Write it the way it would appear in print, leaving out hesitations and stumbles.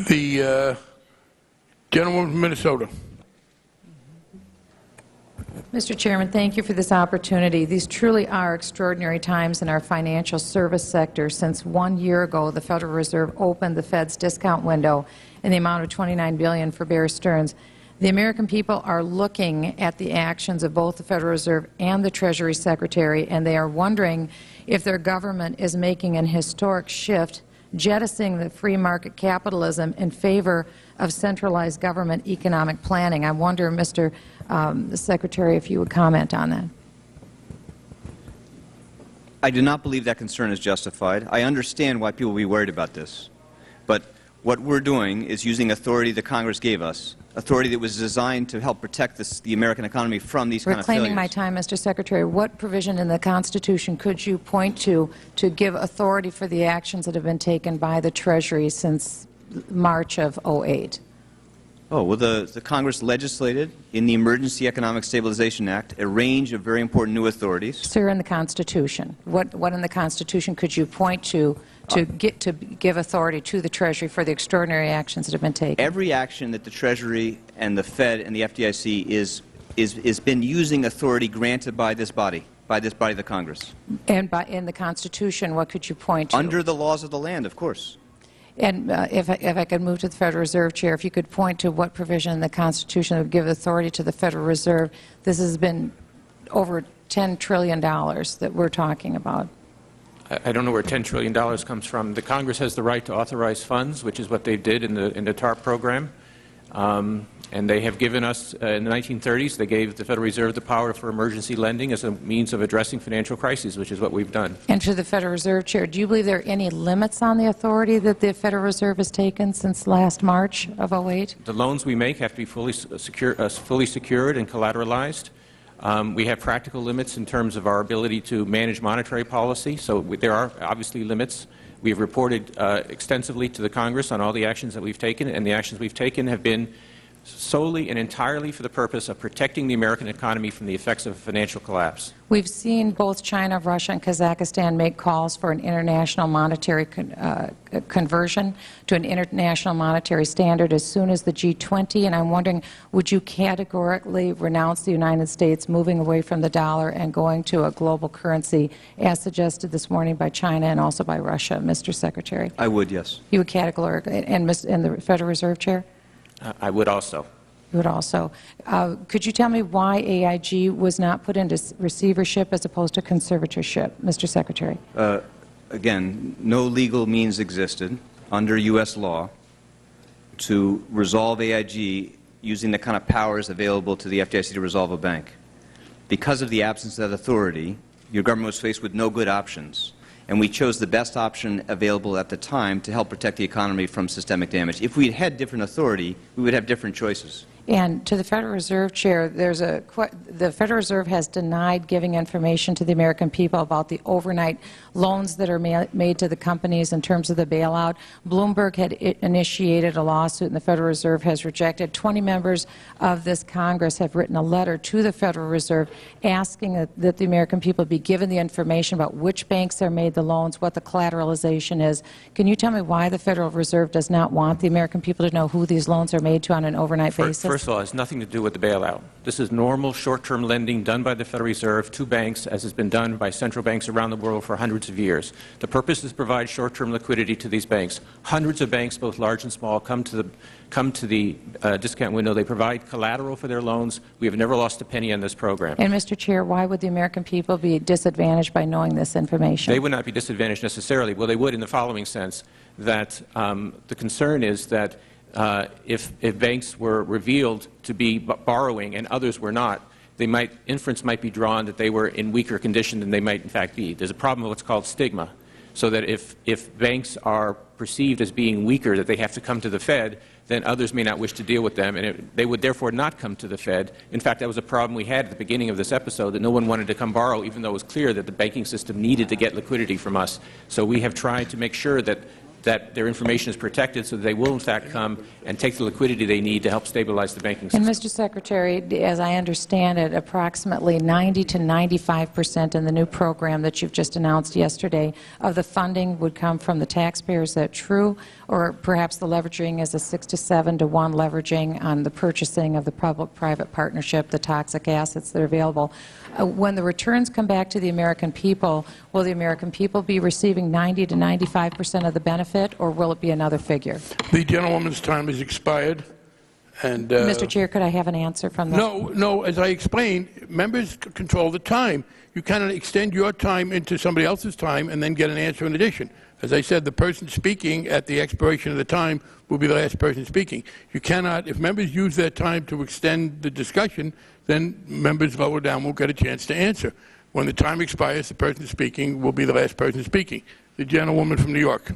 The gentleman from Minnesota. Mr. Chairman, thank you for this opportunity. These truly are extraordinary times in our financial service sector. Since 1 year ago, the Federal Reserve opened the Fed's discount window in the amount of $29 billion for Bear Stearns. The American people are looking at the actions of both the Federal Reserve and the Treasury Secretary, and they are wondering if their government is making an historic shift, jettisoning the free market capitalism in favor of centralized government economic planning. I wonder, Mr. Secretary, if you would comment on that. I do not believe that concern is justified. I understand why people will be worried about this. But what we're doing is using authority that Congress gave us, authority that was designed to help protect the American economy from these kind of failures. Reclaiming my time, Mr. Secretary, what provision in the Constitution could you point to give authority for the actions that have been taken by the Treasury since March of '08? Oh, well, the Congress legislated in the Emergency Economic Stabilization Act a range of very important new authorities. Sir, in the Constitution, what in the Constitution could you point to give authority to the Treasury for the extraordinary actions that have been taken? Every action that the Treasury and the Fed and the FDIC is been using authority granted by this body, the Congress. And in the Constitution, what could you point to? Under the laws of the land, of course. And if I could move to the Federal Reserve Chair, if you could point to what provision in the Constitution would give authority to the Federal Reserve. This has been over $10 trillion that we're talking about. I don't know where $10 trillion comes from. The Congress has the right to authorize funds, which is what they did in the TARP program. And they have given us, in the 1930s, they gave the Federal Reserve the power for emergency lending as a means of addressing financial crises, which is what we've done. And to the Federal Reserve Chair, do you believe there are any limits on the authority that the Federal Reserve has taken since last March of '08? The loans we make have to be fully secured and collateralized. We have practical limits in terms of our ability to manage monetary policy, so there are obviously limits. We have reported extensively to the Congress on all the actions that we've taken, and the actions we've taken have been solely and entirely for the purpose of protecting the American economy from the effects of financial collapse. We've seen both China, Russia, and Kazakhstan make calls for an international monetary conversion to an international monetary standard as soon as the G20, and I'm wondering, would you categorically renounce the United States moving away from the dollar and going to a global currency as suggested this morning by China and also by Russia, Mr. Secretary? I would, yes. You would categorically, and the Federal Reserve Chair? I would also. You would also. Could you tell me why AIG was not put into receivership as opposed to conservatorship, Mr. Secretary? Again, no legal means existed under U.S. law to resolve AIG using the kind of powers available to the FDIC to resolve a bank. Because of the absence of that authority, your government was faced with no good options. And we chose the best option available at the time to help protect the economy from systemic damage. If we had different authority, we would have different choices. And to the Federal Reserve Chair, the Federal Reserve has denied giving information to the American people about the overnight loans that are made to the companies in terms of the bailout. Bloomberg had initiated a lawsuit and the Federal Reserve has rejected. 20 members of this Congress have written a letter to the Federal Reserve asking that the American people be given the information about which banks are made the loans, what the collateralization is. Can you tell me why the Federal Reserve does not want the American people to know who these loans are made to on an overnight basis? First of all, it has nothing to do with the bailout. This is normal short-term lending done by the Federal Reserve to banks, as has been done by central banks around the world for hundreds of years. The purpose is to provide short-term liquidity to these banks. Hundreds of banks, both large and small, come to the discount window. They provide collateral for their loans. We have never lost a penny on this program. And, Mr. Chair, why would the American people be disadvantaged by knowing this information? They would not be disadvantaged necessarily. Well, they would in the following sense, that the concern is that if banks were revealed to be borrowing and others were not, inference might be drawn that they were in weaker condition than they might in fact be. There's a problem with what's called stigma, so that if banks are perceived as being weaker, that they have to come to the Fed, then others may not wish to deal with them, and they would therefore not come to the Fed. In fact, that was a problem we had at the beginning of this episode, that no one wanted to come borrow, even though it was clear that the banking system needed to get liquidity from us. So we have tried to make sure that that their information is protected so that they will, in fact, come and take the liquidity they need to help stabilize the banking system. And, Mr. Secretary, as I understand it, approximately 90 to 95% in the new program that you've just announced yesterday of the funding would come from the taxpayer. Is that true? Or perhaps the leveraging is a 6 to 7 to 1 leveraging on the purchasing of the public-private partnership, the toxic assets that are available. When the returns come back to the American people, will the American people be receiving 90 to 95% of the benefit, or will it be another figure? The gentlewoman's time has expired. And, Mr. Chair, could I have an answer from the... No, as I explained, members control the time. You cannot extend your time into somebody else's time and then get an answer in addition. As I said, the person speaking at the expiration of the time will be the last person speaking. You cannot, if members use their time to extend the discussion, then members lower down will get a chance to answer. When the time expires, the person speaking will be the last person speaking. The gentlewoman from New York.